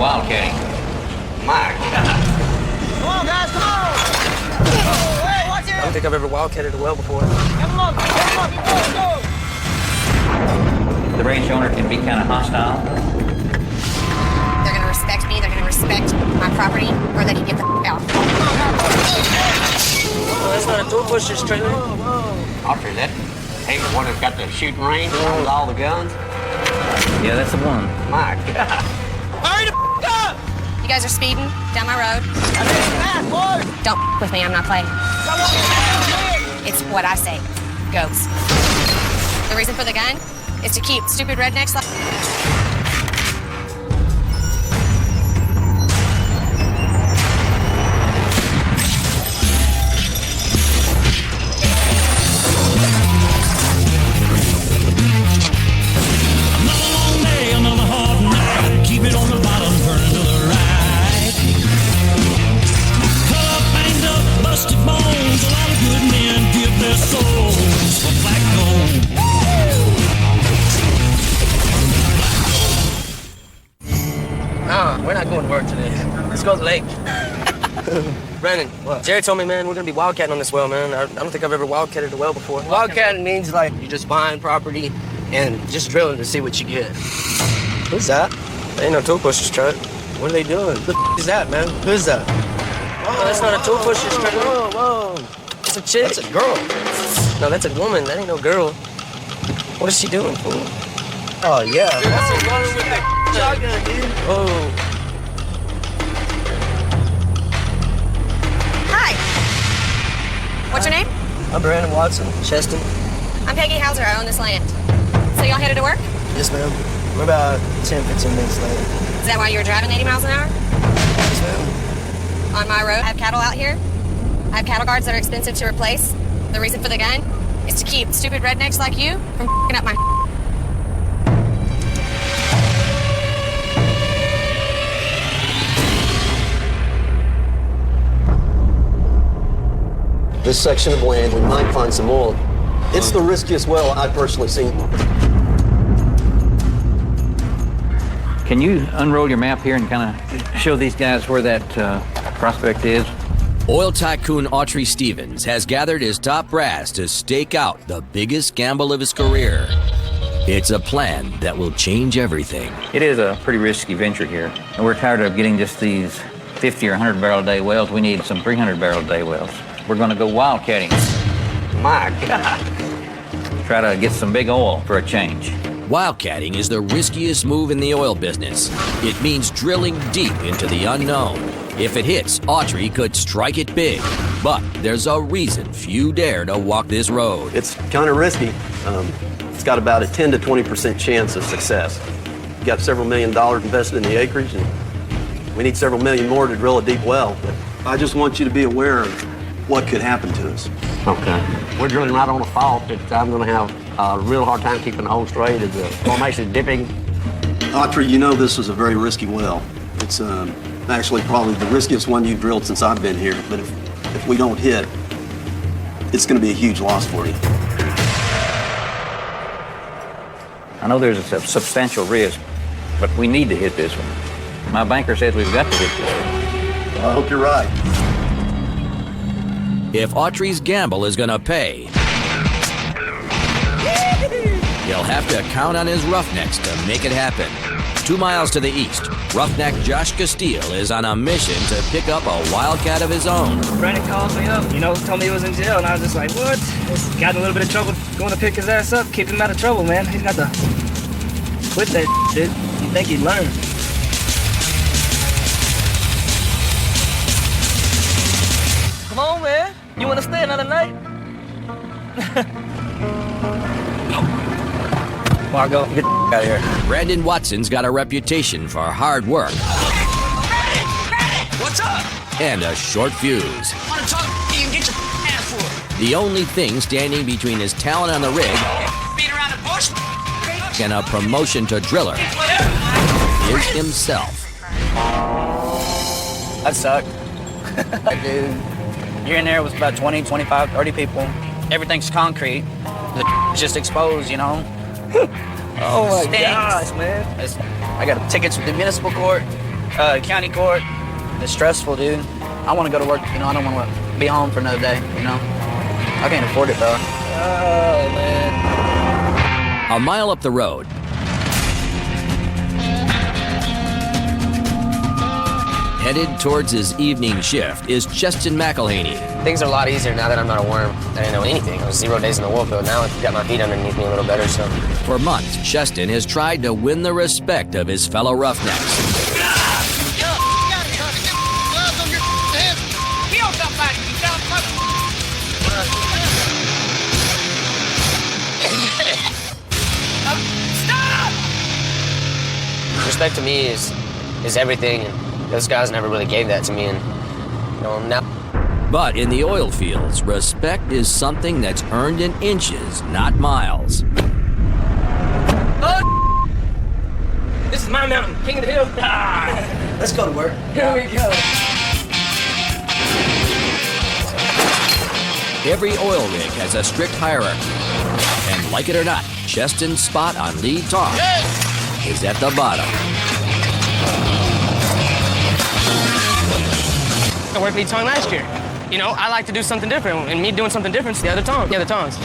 wildcatting. My God. Come on, guys, come on! Oh, hey, watch it! I don't think I've ever wildcatted a well before. Come on, go! The range owner can be kind of hostile. They're gonna respect me, they're gonna respect my property, or they can get the out. Oh, that's not a tool pusher's trailer. Audrey, that ain't the one that's got the shooting range with all the guns? Yeah, that's the one. My God. Hurry the up! You guys are speeding down my road. I need it fast, boys! Don't with me, I'm not playing. Come on, It's what I say. Goes. The reason for the gun is to keep stupid rednecks like... We're not going to work today. Let's go to the lake. Brandon, what? Jerry told me, man, we're going to be wildcatting on this well, man. I don't think I've ever wildcatted a well before. Wildcatting means like you're just buying property and just drilling to see what you get. Who's that? Ain't no tool pusher's truck. What are they doing? Who the is that, man? Who's that? Oh, that's not a tool pusher's truck. Whoa. It's a chick. That's a girl. No, that's a woman. That ain't no girl. What is she doing, fool? Oh, yeah. That's a woman with the shotgun, dude. Oh. Hi! What's your name? I'm Brandon Watson, Cheston. I'm Peggy Hauser, I own this land. So y'all headed to work? Yes, ma'am. We're about 10, 15 minutes late. Is that why you were driving 80 miles an hour? Yes, ma'am. On my road, I have cattle out here. I have cattle guards that are expensive to replace. The reason for the gun is to keep stupid rednecks like you from f***ing up my... This section of land, we might find some oil. It's the riskiest well I've personally seen. Can you unroll your map here and kind of show these guys where that prospect is? Oil tycoon Autry Stevens has gathered his top brass to stake out the biggest gamble of his career. It's a plan that will change everything. It is a pretty risky venture here, and we're tired of getting just these 50 or 100 barrel a day wells. We need some 300 barrel a day wells. We're going to go wildcatting. My God. Try to get some big oil for a change. Wildcatting is the riskiest move in the oil business. It means drilling deep into the unknown. If it hits, Autry could strike it big. But there's a reason few dare to walk this road. It's kind of risky. It's got about a 10 to 20% chance of success. We've got several $1 million invested in the acreage, and we need several million more to drill a deep well. But I just want you to be aware of what could happen to us. Okay. We're drilling right on a fault that I'm going to have a real hard time keeping the hole straight as the formation is dipping. Autry, you know this was a very risky well. It's actually probably the riskiest one you've drilled since I've been here. But if we don't hit, it's going to be a huge loss for you. I know there's a substantial risk, but we need to hit this one. My banker says we've got to hit this one. Well, I hope you're right. If Autry's gamble is gonna pay, he'll have to count on his roughnecks to make it happen. 2 miles to the east, roughneck Josh Castile is on a mission to pick up a wildcat of his own. Brandon called me up, told me he was in jail, and I was just like, what? Got in a little bit of trouble going to pick his ass up, keep him out of trouble, man. He's got to quit that shit. You think he'd learn. Come on, man. You want to stay another night? Margo, get the out of here. Brandon Watson's got a reputation for hard work. What's up? And a short fuse. Want to talk? You can get your ass for it. The only thing standing between his talent on the rig Beat around the bush. and a promotion to driller is himself. That sucked. Dude, you're in there with about 20, 25, 30 people. Everything's concrete. It's just exposed, Oh my gosh, man. I got tickets with the municipal court. County court. It's stressful, dude. I want to go to work, I don't want to be home for another day, I can't afford it, though. Oh, man. A mile up the road, headed towards his evening shift, is Cheston McElhaney. Things are a lot easier now that I'm not a worm. I didn't know anything. I was 0 days in the oil field. Now I've got my feet underneath me a little better, so. For months, Cheston has tried to win the respect of his fellow roughnecks. Respect to me is everything, and those guys never really gave that to me, and now. But in the oil fields, respect is something that's earned in inches, not miles. Oh, this is my mountain, king of the hill. Let's go to work. Here we go. Every oil rig has a strict hierarchy. And like it or not, Cheston's spot on lead tong is at the bottom. I worked lead tong last year. I like to do something different, and me doing something different is the other tongs.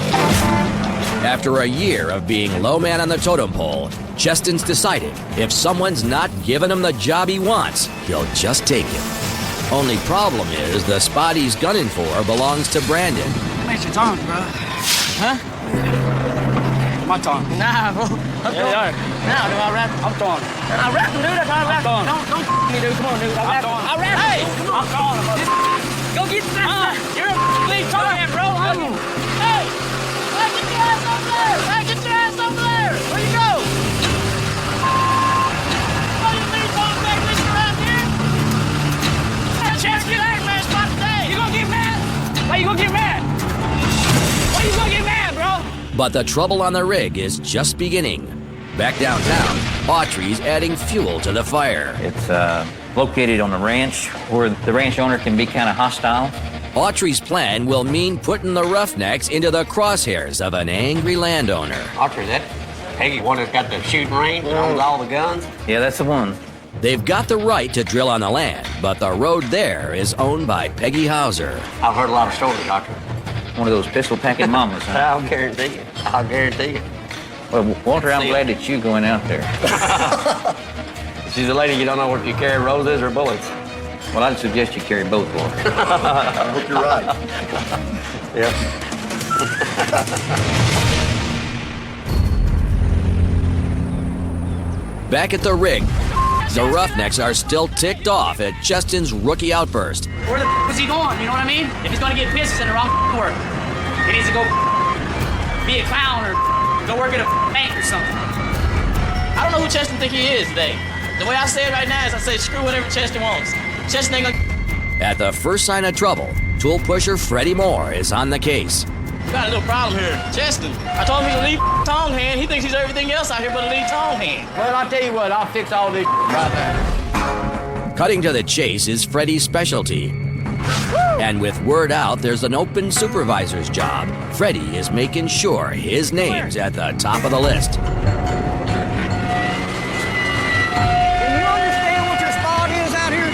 After a year of being low man on the totem pole, Cheston's decided if someone's not giving him the job he wants, he'll just take it. Only problem is the spot he's gunning for belongs to Brandon. Where's your tongs, bro? Huh? My tongs. Nah, bro. Yeah, Nah, do I rap? I'm throwing. I rap them, dude. That's how I rap. Don't me, dude. Come on, dude. I rap. Hey, I'm throwing, bro. go get that. You're a lead tong, bro. Hey, get your ass over there. Hey, get your ass over there. Where you go? Oh, you lead tong back this around here? Chance get that man spot today. You gonna get mad? Why you gonna get mad? Why you gonna get mad, bro? But the trouble on the rig is just beginning. Back downtown, Autry's adding fuel to the fire. It's located on a ranch where the ranch owner can be kind of hostile. Autry's plan will mean putting the roughnecks into the crosshairs of an angry landowner. Autry, that Peggy one that's got the shooting range, owns all the guns? Yeah, that's the one. They've got the right to drill on the land, but the road there is owned by Peggy Hauser. I've heard a lot of stories, Autry. One of those pistol-packing mamas, huh? I'll guarantee you. Well, Walter, I'm glad it's you going out there. She's a lady you don't know if you carry roses or bullets. Well, I'd suggest you carry both, Walter. I hope you're right. Yeah. Back at the rig, the roughnecks are still ticked off at Cheston's rookie outburst. Where the f*** is he going? You know what I mean? If he's gonna get pissed, he's in the wrong f***ing work. He needs to go be a clown or go work at a bank or something. I don't know who Cheston think he is today. The way I say it right now is I say screw whatever Cheston wants. Cheston ain't gonna... At the first sign of trouble, tool pusher Freddie Moore is on the case. We got a little problem here. Cheston, I told him he's a lead tong hand. He thinks he's everything else out here but a lead tong hand. Well, I'll tell you what, I'll fix all this right there. Cutting to the chase is Freddie's specialty. And with word out there's an open supervisor's job, Freddie is making sure his name's at the top of the list. Can you understand what your spot is out here?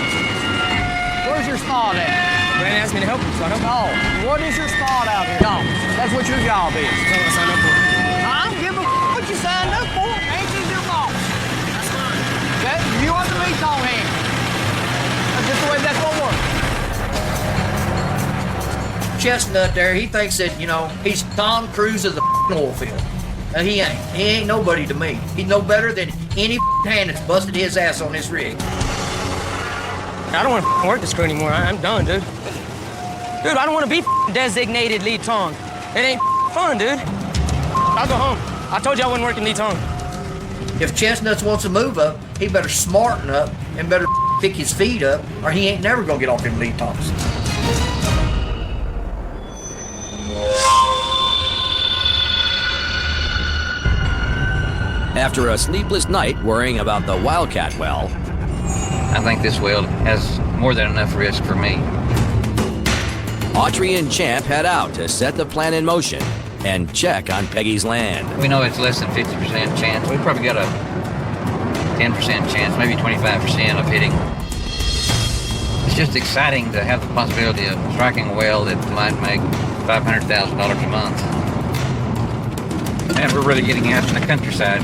Where's your spot at? Brandon asked me to help him, so I helped him. Oh, what is your spot out here? No, that's what your job is. That's what I signed up for. I don't give a what you signed up for. Ain't you your boss? That's fine. Okay? You want the lead tong hand. That's just the way that's gonna work. Chestnut there, he thinks that, he's Tom Cruise of the oil field. He ain't. He ain't nobody to me. He's no better than any hand that's busted his ass on this rig. I don't want to work this crew anymore. I'm done, dude. Dude, I don't want to be designated lead tong. It ain't fun, dude. I'll go home. I told you I wasn't working lead tong. If Chestnuts wants to move up, he better smarten up and better pick his feet up, or he ain't never gonna get off them lead tongs. After a sleepless night worrying about the Wildcat well, I think this well has more than enough risk for me. Autry and Champ head out to set the plan in motion and check on Peggy's land. We know it's less than 50% chance. We probably got a 10% chance, maybe 25% of hitting. It's just exciting to have the possibility of striking a well that might make $500,000 a month. And we're really getting out in the countryside.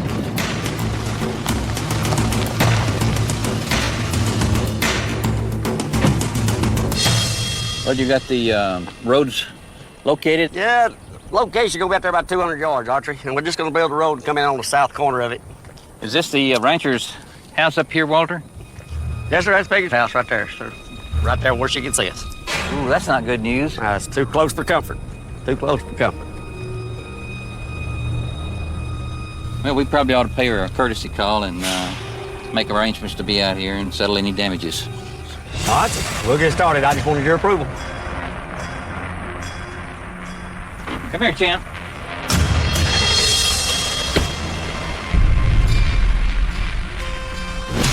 Well, you got the roads located? Yeah, location gonna be out there about 200 yards, Archery, and we're just gonna build a road and come in on the south corner of it. Is this the rancher's house up here, Walter? Yes, sir, that's Peggy's house right there, sir. Right there where she can see us. Ooh, that's not good news. It's too close for comfort. Too close for comfort. Well, we probably ought to pay her a courtesy call and make arrangements to be out here and settle any damages. All right, we'll get started. I just wanted your approval. Come here, champ.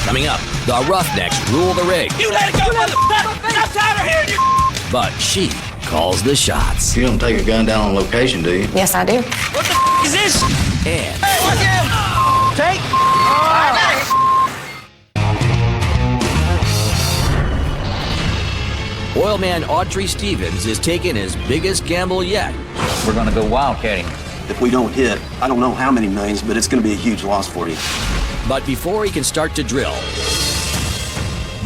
Coming up, the Roughnecks rule the rig. You let it go, motherfucker! I'm tired of hearing you! But she calls the shots. You don't take a gun down on location, do you? Yes, I do. What the is this? And Hey, watch him! Take! oilman Autry Stevens is taking his biggest gamble yet. We're gonna go wildcatting. If we don't hit, I don't know how many millions, but it's going to be a huge loss for you. But before he can start to drill,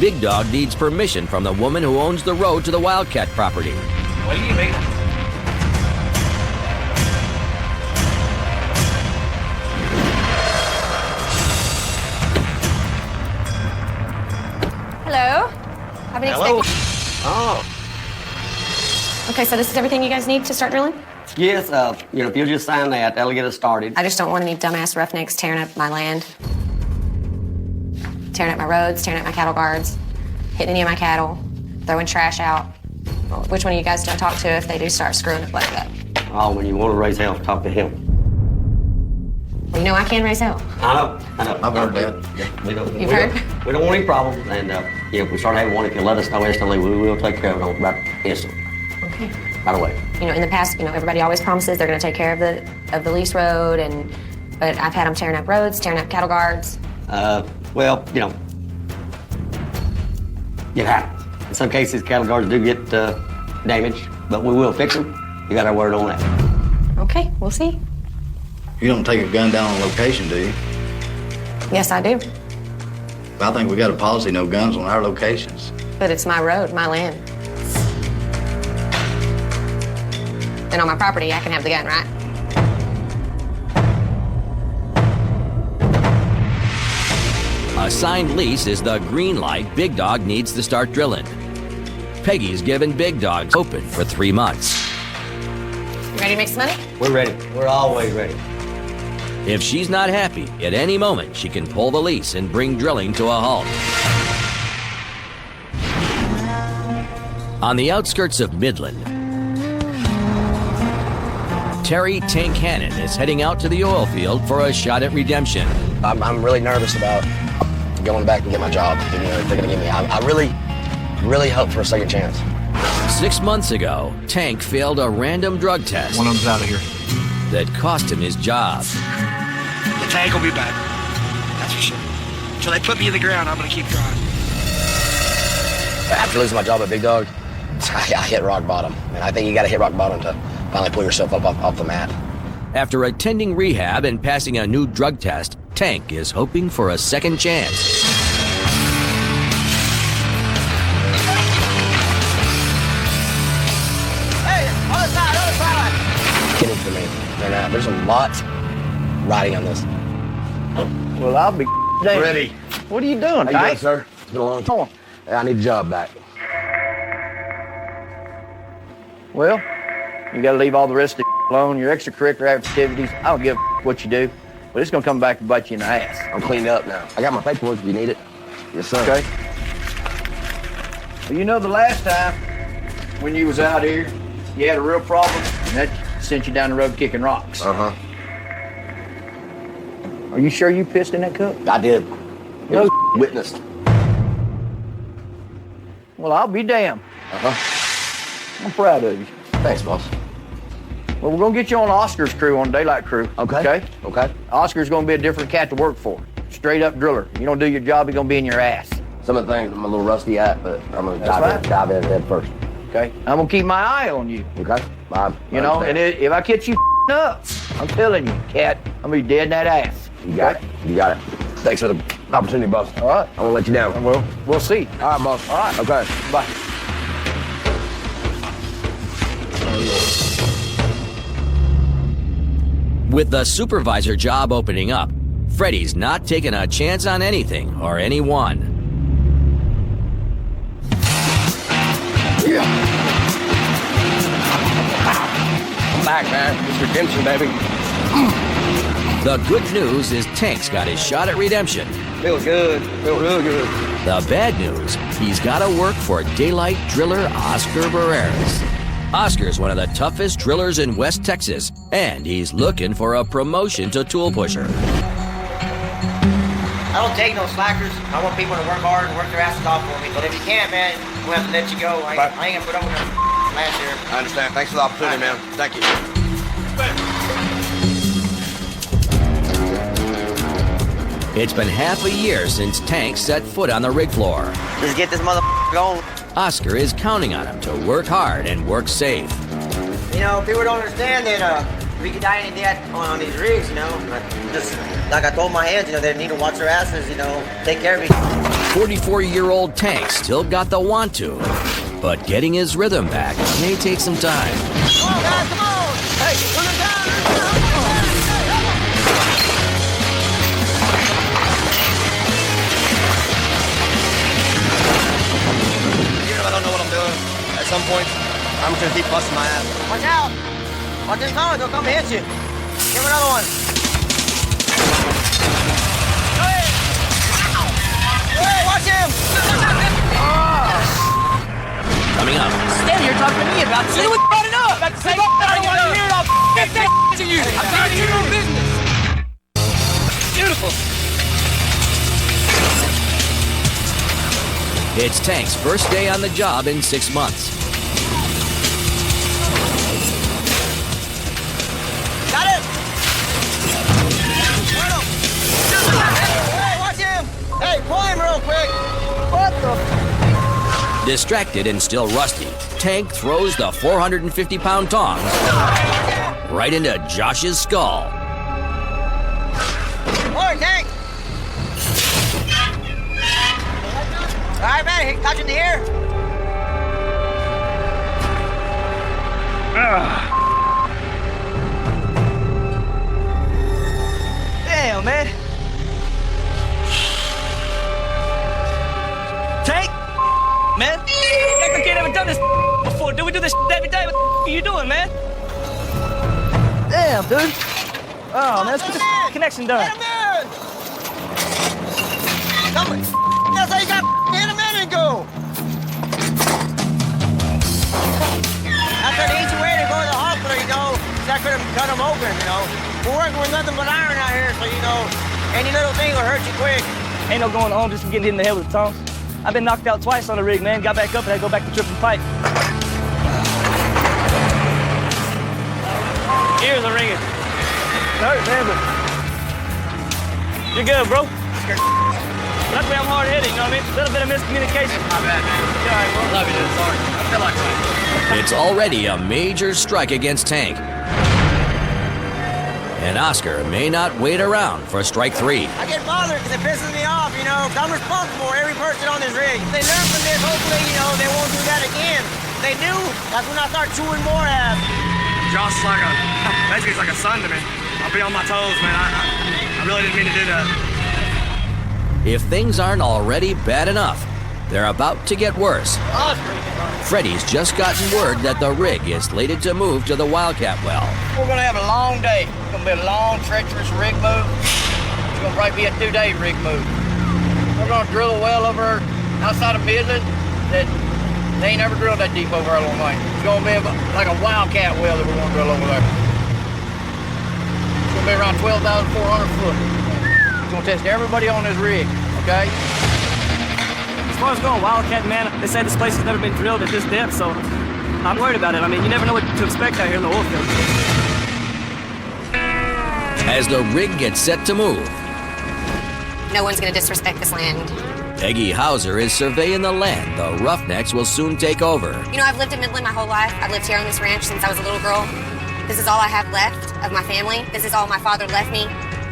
Big Dog needs permission from the woman who owns the road to the Wildcat property. What do you mean? Hello? I've been expecting... Oh. Okay, so this is everything you guys need to start drilling? Yes, if you'll just sign that, that'll get us started. I just don't want any dumbass roughnecks tearing up my land, tearing up my roads, tearing up my cattle guards, hitting any of my cattle, throwing trash out. Well, which one of you guys do I talk to if they do start screwing up like that? Oh, when you want to raise hell, talk to him. Well, you know I can raise hell. I know. I've heard that. Yeah, we don't, You've we heard? Don't, we don't want any problems, and if we start having one, if you let us know instantly, we will take care of it about instantly. Okay. Right away. You know, in the past, everybody always promises they're going to take care of the lease road, but I've had them tearing up roads, tearing up cattle guards. Well, it happens. In some cases, cattle guards do get damaged, but we will fix them. You got our word on that. Okay, we'll see. You don't take a gun down on location, do you? Yes, I do. I think we got a policy, no guns on our locations. But it's my road, my land. And on my property, I can have the gun, right? A signed lease is the green light Big Dog needs to start drilling. Peggy's given Big Dog open for 3 months. You ready to make some money? We're ready. We're always ready. If she's not happy, at any moment she can pull the lease and bring drilling to a halt. On the outskirts of Midland, Terry Tank Hannon is heading out to the oil field for a shot at redemption. I'm really nervous about going back and get my job. If they're going to give me. I really hope for a second chance. 6 months ago, Tank failed a random drug test. One of them's out of here. That cost him his job. The tank will be back. That's for sure. Until they put me in the ground, I'm going to keep trying. After losing my job at Big Dog, I hit rock bottom. And I think you got to hit rock bottom to finally pull yourself up off the mat. After attending rehab and passing a new drug test, Tank is hoping for a second chance. Hey, other side. Get it for me. And, there's a lot riding on this. Well, I'll be damned. Ready. What are you doing, How you doing, sir? It's been a long time. I need a job back. Well, you got to leave all the rest of it alone. Your extracurricular activities, I don't give a what you do, but it's going to come back and bite you in the ass. I'm cleaned up now. I got my paperwork if you need it. Yes, sir. Okay. Well, you know the last time when you was out here, you had a real problem, and that sent you down the road kicking rocks. Uh-huh. Are you sure you pissed in that cup? I did. No. Witnessed. Well, I'll be damned. Uh-huh. I'm proud of you. Thanks, boss. Well, we're going to get you on Oscar's crew, on Daylight crew. Okay. Okay? Oscar's going to be a different cat to work for. straight up driller. You don't do your job, you're gonna be in your ass. Some of the things I'm a little rusty at, but I'm gonna That's dive in head first. Okay? I'm gonna keep my eye on you. Okay? You know, and if I catch you up, I'm telling you, cat, I'm gonna be dead in that ass. You got it. You got it. Thanks for the opportunity, boss. All right. I'm gonna let you down. We'll see. All right, boss. All right. Okay. Bye. With the supervisor job opening up, Freddie's not taking a chance on anything or anyone. Yeah. I'm back, man. It's redemption, baby. The good news is Tank's got his shot at redemption. Feel good. Feel real good. The bad news, he's got to work for daylight driller Oscar Barreras. Oscar's one of the toughest drillers in West Texas, and he's looking for a promotion to tool pusher. I don't take no slackers. I want people to work hard and work their asses off for me. But if you can't, man, I'm gonna have to let you go. I ain't gonna put up with no last year. I understand. Thanks for the opportunity, man. Thank you. It's been half a year since Tank set foot on the rig floor. Just get this motherfucker going. Oscar is counting on him to work hard and work safe. You know, people don't understand that we could die any day on these rigs, you know. But just like I told my hands, you know, they need to watch their asses, you know, take care of me. 44-year-old Tank still got the want to, but getting his rhythm back may take some time. Come on, guys, come on! Hey, put it down! I don't know what I'm doing. At some point, I'm just gonna keep busting my ass. Watch out! Watch this phone, they'll come hit you. Give him another one. Hey! Hey, watch him! Coming up. Stand here talking to me about this. You brought it up. About to say, I don't want to hear it. I'll get that to you. I'm trying to do your business. Beautiful. It's Tank's first day on the job in 6 months. Got it! Hey, watch him! Hey, pull him real quick! What the? Distracted and still rusty, Tank throws the 450-pound tongs right into Josh's skull. Morning, Tank! All right, man, he touching the ear. Damn, man. Tank? Man? Like we ain't ever done this before. Do we do this every day? What are you doing, man? Damn, dude. Oh, man, let's get this connection done. Let him in! Come on. That's how you got hit him in and go. That's an easy way to go to the hospital, you know. That could have cut him open, you know. We're working with nothing but iron out here, so, you know, any little thing will hurt you quick. Ain't no going home just from getting hit in the head with the tongs. I've been knocked out twice on the rig, man. Got back up and had to go back to tripping pipe. Ears are ringing. Hurt, man, but you're good, bro. Luckily, I'm hard-headed, you know what I mean? A little bit of miscommunication. My bad, man. Yeah, all right, bro. Love you, dude. Sorry. I feel like it. It's already a major strike against Tank. And Oscar may not wait around for strike 3. I get bothered because it pisses me off, you know, 'cause I'm responsible for every person on this rig. If they learn from this, hopefully, you know, they won't do that again. If they do, that's when I start chewing more ass. Josh is basically like a son to me. I'll be on my toes, man. I really didn't mean to do that. If things aren't already bad enough, they're about to get worse. Freddie's just gotten word that the rig is slated to move to the Wildcat well. We're gonna have a long day. It's gonna be a long, treacherous rig move. It's gonna probably be a 2-day rig move. We're gonna drill a well over outside of Midland that they ain't never drilled that deep over our long lane. It's gonna be like a Wildcat well that we're gonna drill over there. It's gonna be around 12,400 foot. It's gonna test everybody on this rig, okay? As far as going Wildcat, man, they say this place has never been drilled at this depth, so I'm worried about it. I mean, you never know what to expect out here in the oil field. As the rig gets set to move, No one's gonna disrespect this land. Peggy Hauser is surveying the land the Roughnecks will soon take over. You know, I've lived in Midland my whole life. I've lived here on this ranch since I was a little girl. This is all I have left of my family. This is all my father left me.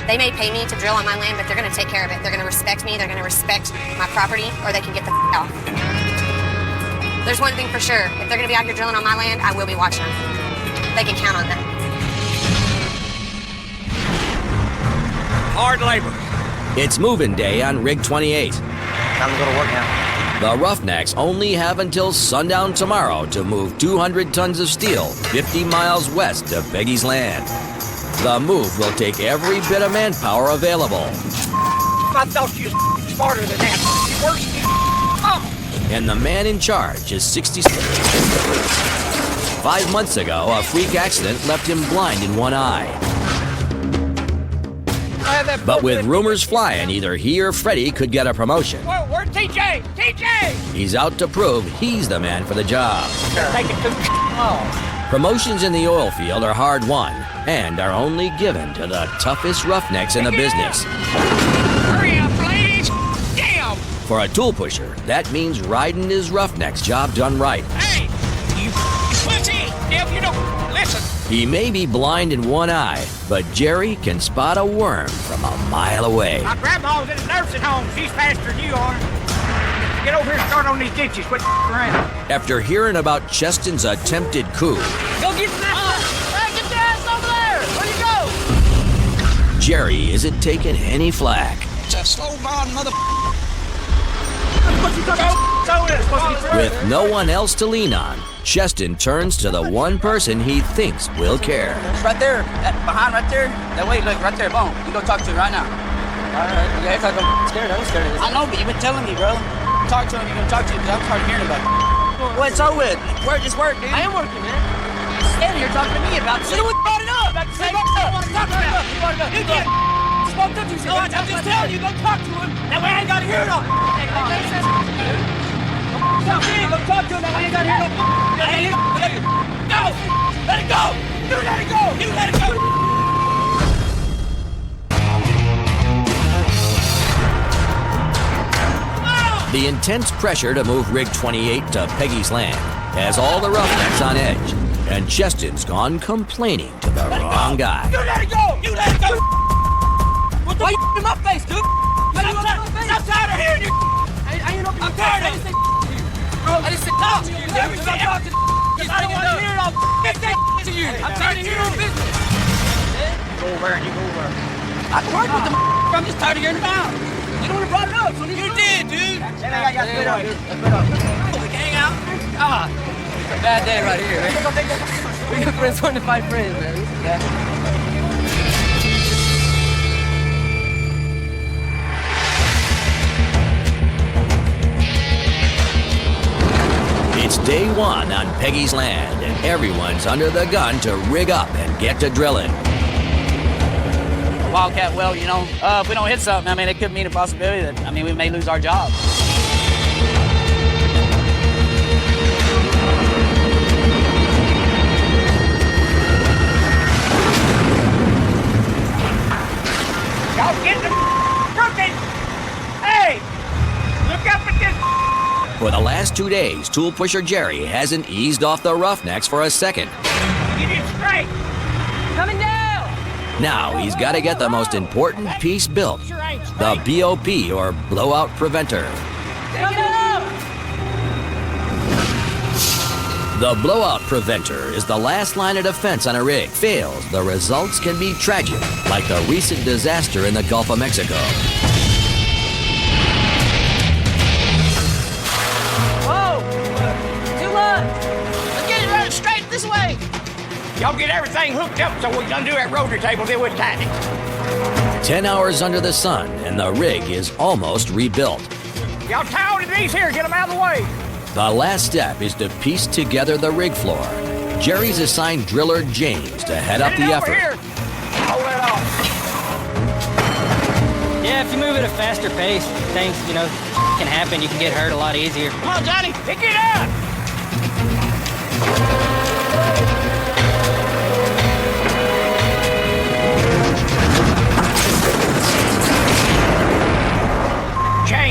They may pay me to drill on my land, but they're gonna take care of it. They're gonna respect me, they're gonna respect my property, or they can get the off. There's one thing for sure. If they're gonna be out here drilling on my land, I will be watching them. They can count on that. Hard labor. It's moving day on Rig 28. Time to go to work now. The Roughnecks only have until sundown tomorrow to move 200 tons of steel 50 miles west of Peggy's land. The move will take every bit of manpower available. I thought you was smarter than that. You worse. And the man in charge is 66. 5 months ago, a freak accident left him blind in one eye. But with rumors flying, either he or Freddie could get a promotion. Where's TJ? TJ! He's out to prove he's the man for the job. Take it too long. Promotions in the oil field are hard won and are only given to the toughest roughnecks in the business. Hurry up, ladies! Damn! For a tool pusher, that means riding his roughneck's job done right. Hey! You pussy! If you don't listen! He may be blind in one eye, but Jerry can spot a worm from a mile away. My grandma's in a nursing home. She's faster than you are. Get over here and start on these ditches. Quit around. After hearing about Cheston's attempted coup, Go get that! Hey, get your ass over there! Where you go? Jerry isn't taking any flack. It's a slow bound mother. With no one else to lean on, Cheston turns to the one person he thinks will care. Right there, behind right there. That way, look, right there, boom. You go talk to him right now. All right. Yeah, if I'm scared, I'm scared of this. I know, but you've been telling me, bro. Talk to him, you're gonna talk to him, because I'm tired of hearing about it. Well, it's over with. Work, just work, dude. I am working, man. You're standing here talking to me about this. You brought it up. About the same stuff. I want to talk to him. You did. Spoke to him. No, I'm just telling you, go talk to him. That way I ain't gotta hear it all. Go talk to him, that way I ain't gotta hear it all. Go! Let it go! You let it go! You let it go! The intense pressure to move Rig 28 to Peggy's land has all the roughnecks on edge, and Cheston's gone complaining to the wrong guy. You let it go! You let it go! Why you in my face, dude? I'm tired of hearing you! I'm tired of it! I just said talk to you! Never say talk to you! Because I don't want to hear it all! Get that to you! I'm tired of hearing business! Go over and you go over. I can work with them. I'm just tired of hearing about it. You don't want to brought it up, so you did, dude! We can hang out. Ah, it's a bad day right here, man. We got friends wanting to fight friends, man. It's day one on Peggy's land, and everyone's under the gun to rig up and get to drilling. Wildcat well, you know, if we don't hit something, I mean, it could mean a possibility that, I mean, we may lose our job. Y'all get the crooked! Hey! Look up at this! For the last 2 days, tool pusher Jerry hasn't eased off the roughnecks for a second. Get it straight! Coming down! Now he's got to get the most important piece built, the BOP, or blowout preventer. Take it up! The blowout preventer is the last line of defense on a rig. Fails, the results can be tragic, like the recent disaster in the Gulf of Mexico. Whoa! Too much! Let's get it running straight this way! Y'all get everything hooked up so we can undo that rotary table, then we'll tighten it. 10 hours under the sun, and the rig is almost rebuilt. Y'all tired of these here, get them out of the way. The last step is to piece together the rig floor. Jerry's assigned driller James to head up the effort. Here. Hold that off. Yeah, if you move at a faster pace, things, you know, can happen. You can get hurt a lot easier. Come on, Johnny, pick it up.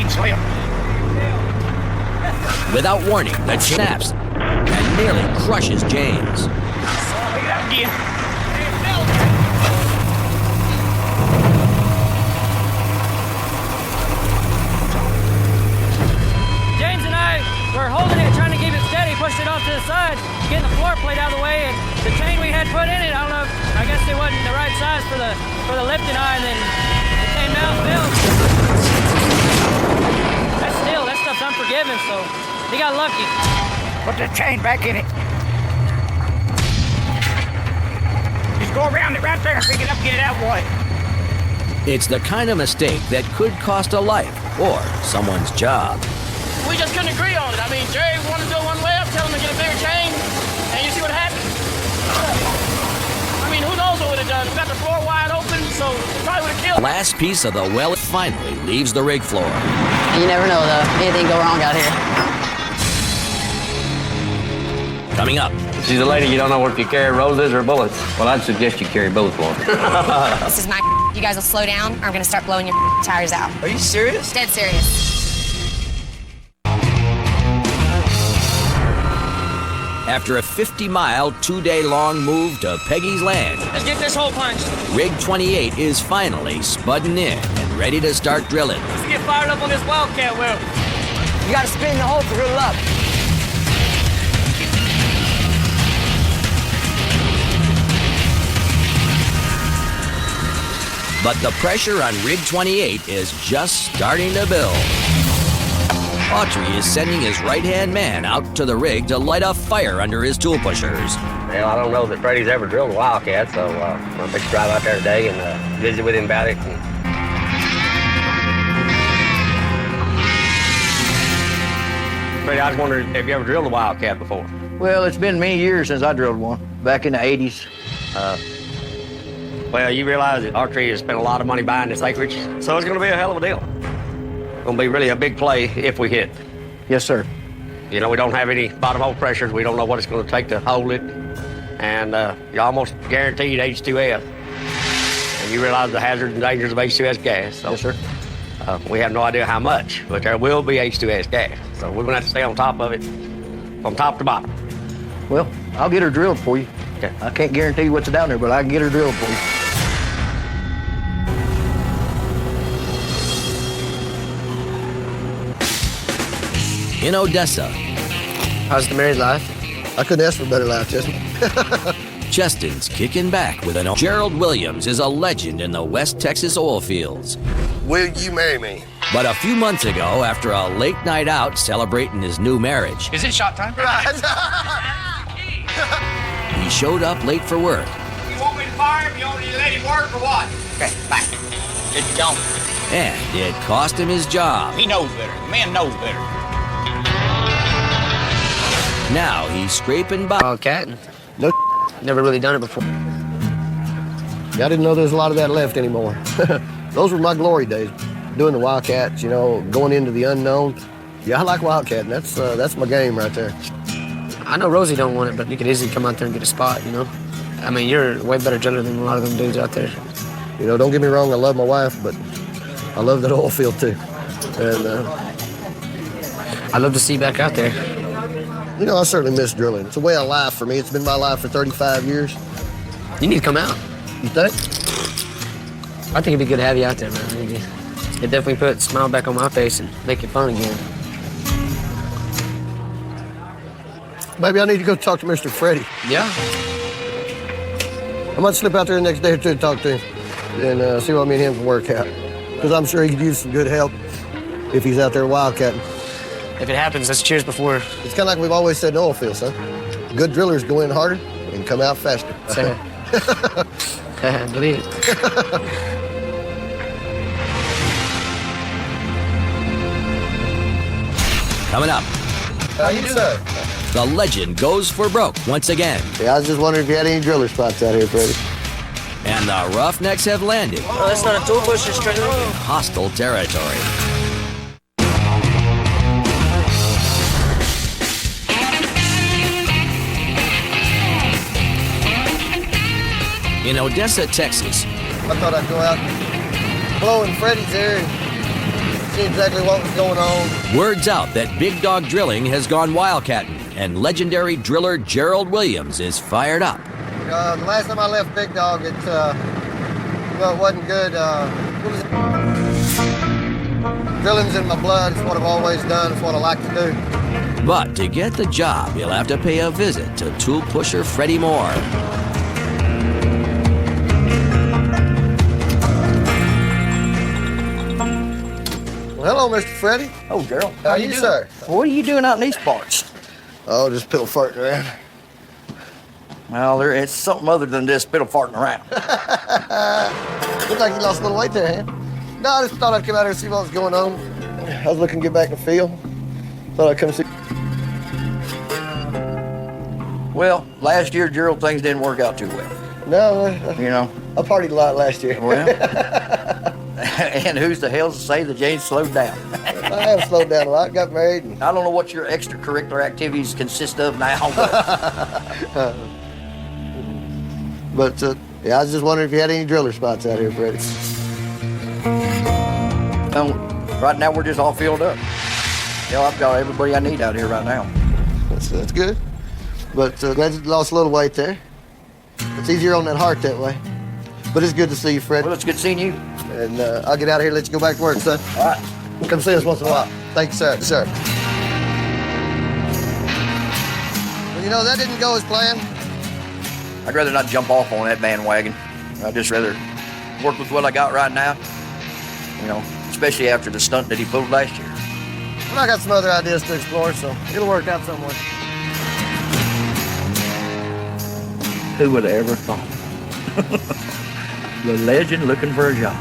chain slip. Without warning, the snaps and nearly crushes James. James and I were holding it, trying to keep it steady, pushed it off to the side, getting the floor plate out of the way, and the chain we had put in it, I don't know, I guess it wasn't the right size for the lifting eye, and then it came down still. That stuff's unforgiving, so he got lucky. Put the chain back in it. Just go around it right there and pick it up and get it out of the way. It's the kind of mistake that could cost a life or someone's job. We just couldn't agree on it. I mean, Jerry wanted to do it one way, I'm telling him to get a bigger chain, and you see what happened? I mean, who knows what would have done? We got the floor wide open, so it probably would have killed. The last piece of the well finally leaves the rig floor. You never know, though. Anything go wrong out here. Coming up. She's a lady, you don't know if you carry roses or bullets. Well, I'd suggest you carry both, Lord. This is my. You guys will slow down, or I'm gonna start blowing your tires out. Are you serious? Dead serious. After a 50-mile, 2-day-long move to Peggy's land, Let's get this hole punched. Rig 28 is finally spudding in and ready to start drilling. Let's get fired up on this wildcat well. You gotta spin the hole to drill up. But the pressure on Rig 28 is just starting to build. Autry is sending his right-hand man out to the rig to light a fire under his tool pushers. Well, I don't know that Freddie's ever drilled a wildcat, so I'm going to drive out there today and visit with him about it. Freddie, I was wondering, have you ever drilled a wildcat before? Well, it's been many years since I drilled one, back in the 80s. Well, you realize that Autry has spent a lot of money buying this acreage, so it's going to be a hell of a deal. It's going to be really a big play if we hit. Yes, sir. You know, we don't have any bottom hole pressures. We don't know what it's going to take to hold it. And you're almost guaranteed H2S. And you realize the hazards and dangers of H2S gas. So, yes, sir. We have no idea how much, but there will be H2S gas. So we're going to have to stay on top of it from top to bottom. Well, I'll get her drilled for you. Okay. I can't guarantee what's down there, but I can get her drilled for you. In Odessa, How's the married life? I couldn't ask for a better life, Justin. Justin's kicking back with an... Gerald Williams is a legend in the West Texas oil fields. Will you marry me? But a few months ago, after a late night out celebrating his new marriage, Is it shot time? he showed up late for work. You want me to fire him? You want me to let him work or what? Okay, back. If you don't, And it cost him his job. he knows better. The man knows better. Now he's scraping by. Wildcat? No. Never really done it before. I didn't know there's a lot of that left anymore. Those were my glory days, doing the wildcats, you know, going into the unknown. Yeah, I like wildcat, and that's my game right there. I know Rosie don't want it, but you could easily come out there and get a spot, you know? I mean, you're a way better driller than a lot of them dudes out there. You know, don't get me wrong, I love my wife, but I love that oil field too. And I'd love to see you back out there. you know, I certainly miss drilling. It's a way of life for me. It's been my life for 35 years. You need to come out. You think? I think it'd be good to have you out there, man. It definitely put a smile back on my face and make it fun again. Maybe I need to go talk to Mr. Freddie. Yeah. I might slip out there the next day or two to talk to him and see what me and him can work out. Because I'm sure he could use some good help if he's out there wildcatting. If it happens, let's cheers before. It's kind of like we've always said in oil fields, son. Good drillers go in harder and come out faster. Believe it. Coming up, How you doing? the legend goes for broke once again. Yeah, I was just wondering if you had any driller spots out here, Freddie. And the Roughnecks have landed Oh, that's not a tool pusher straight in hostile territory. In Odessa, Texas, I thought I'd go out blowing Freddie's there and see exactly what was going on. Word's out that Big Dog Drilling has gone wildcatting, and legendary driller Gerald Williams is fired up. The last time I left Big Dog, it wasn't good. Drilling's in my blood. It's what I've always done. It's what I like to do. But to get the job, he'll have to pay a visit to tool pusher Freddie Moore. Well, hello, Mr. Freddie. Oh, Gerald. How are you, sir? What are you doing out in these parts? Oh, just piddle farting around. Well, it's something other than just piddle farting around. Looks like you lost a little weight there, huh? No, I just thought I'd come out here and see what was going on. I was looking to get back in the field. Thought I'd come see. Well, last year, Gerald, things didn't work out too well. No, you know. I partied a lot last year. Well, and who's the hell to say that you ain't slowed down? I have slowed down a lot, got married. And... I don't know what your extracurricular activities consist of now, but yeah, I was just wondering if you had any driller spots out here, Freddie. Right now, we're just all filled up. Yeah, I've got everybody I need out here right now. That's good. But glad you lost a little weight there. It's easier on that heart that way. But it's good to see you, Fred. Well, it's good seeing you. And I'll get out of here and let you go back to work, son. All right. Come see us once in a while. Thank you, sir. Yes, sir. Well, you know, that didn't go as planned. I'd rather not jump off on that bandwagon. I'd just rather work with what I got right now. You know, especially after the stunt that he pulled last year. Well, I got some other ideas to explore, so it'll work out somewhere. Who would have ever thought? The legend looking for a job.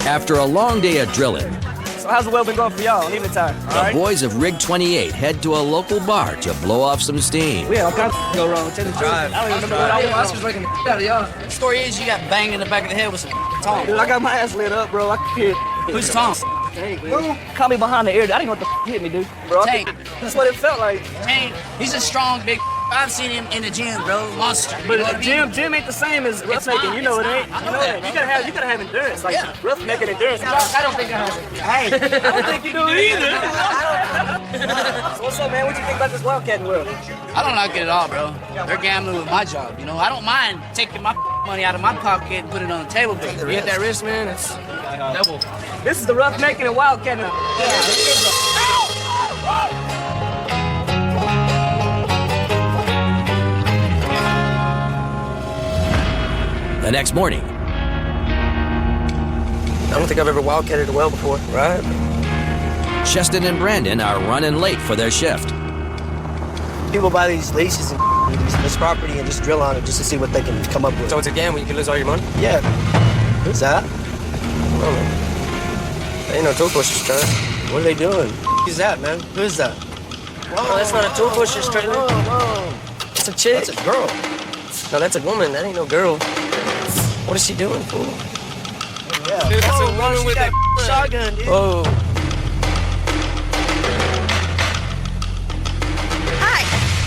After a long day of drilling, So how's the well been going for y'all on evening time? the boys of Rig 28 head to a local bar to blow off some steam. We had all kinds of go wrong. Tell the truth. I don't even remember what I was making the out of y'all. The story is you got banged in the back of the head with some Tom. Dude, I got my ass lit up, bro. I can't. Who's Tom? Bro, caught me behind the ear. I didn't know what the hit me, dude. Bro, Tank. That's what it felt like. Tank. He's a strong, big. I've seen him in the gym, bro. Monster. But You know what I mean? gym ain't the same as roughnecking. You know it ain't. You know that. You gotta have endurance. Like roughnecking endurance. I don't think I have it. Hey, I don't think you do either. So what's up, man? What you think about this wildcatting world? I don't like it at all, bro. They're gambling with my job. You know, I don't mind taking my money out of my pocket and put it on the table. But You hit that wrist, man. It's double. This is the roughnecking and wildcatting. The next morning, I don't think I've ever wildcatted a well before, right? Cheston and Brandon are running late for their shift. People buy these leases and this property and just drill on it just to see what they can come up with. So it's a gamble. You can lose all your money? Yeah. Who's that? Oh, man. Ain't no tool pusher's trailer. What are they doing? Who's that, man? Who's that? Whoa, that's not a tool pusher's trailer. Whoa. It's a chick. That's a girl. No, that's a woman. That ain't no girl. What is she doing, fool? Yeah. Dude, that's a woman with a shotgun, dude. Whoa. Hi.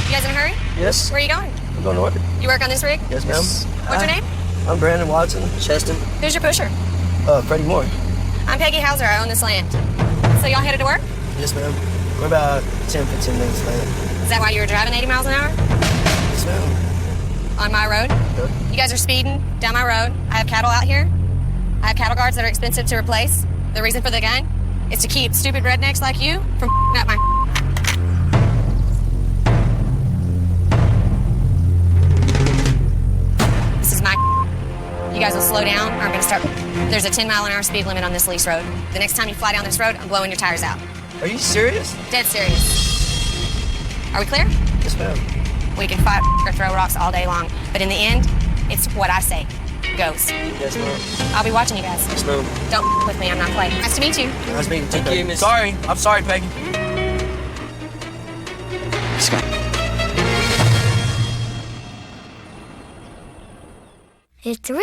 You guys in a hurry? Yes. Where are you going? I'm going to work. You work on this rig? Yes, ma'am. What's your name? I'm Brandon Watson, Cheston. Who's your pusher? Freddie Moore. I'm Peggy Hauser. I own this land. So y'all headed to work? Yes, ma'am. We're about 10, 15 minutes late. Is that why you were driving 80 miles an hour? Yes, ma'am. On my road? Good. You guys are speeding down my road. I have cattle out here. I have cattle guards that are expensive to replace. The reason for the gun is to keep stupid rednecks like you from up my. This is my. You guys will slow down or I'm going to start. There's a 10-mile-an-hour speed limit on this lease road. The next time you fly down this road, I'm blowing your tires out. Are you serious? Dead serious. Are we clear? Yes, ma'am. We can fight or throw rocks all day long, but in the end, it's what I say goes. Yes, ma'am. I'll be watching you guys. Yes, ma'am. Don't with me. I'm not playing. Nice to meet you. Nice meeting you, too, Peggy. Sorry. I'm sorry, Peggy. It's rich.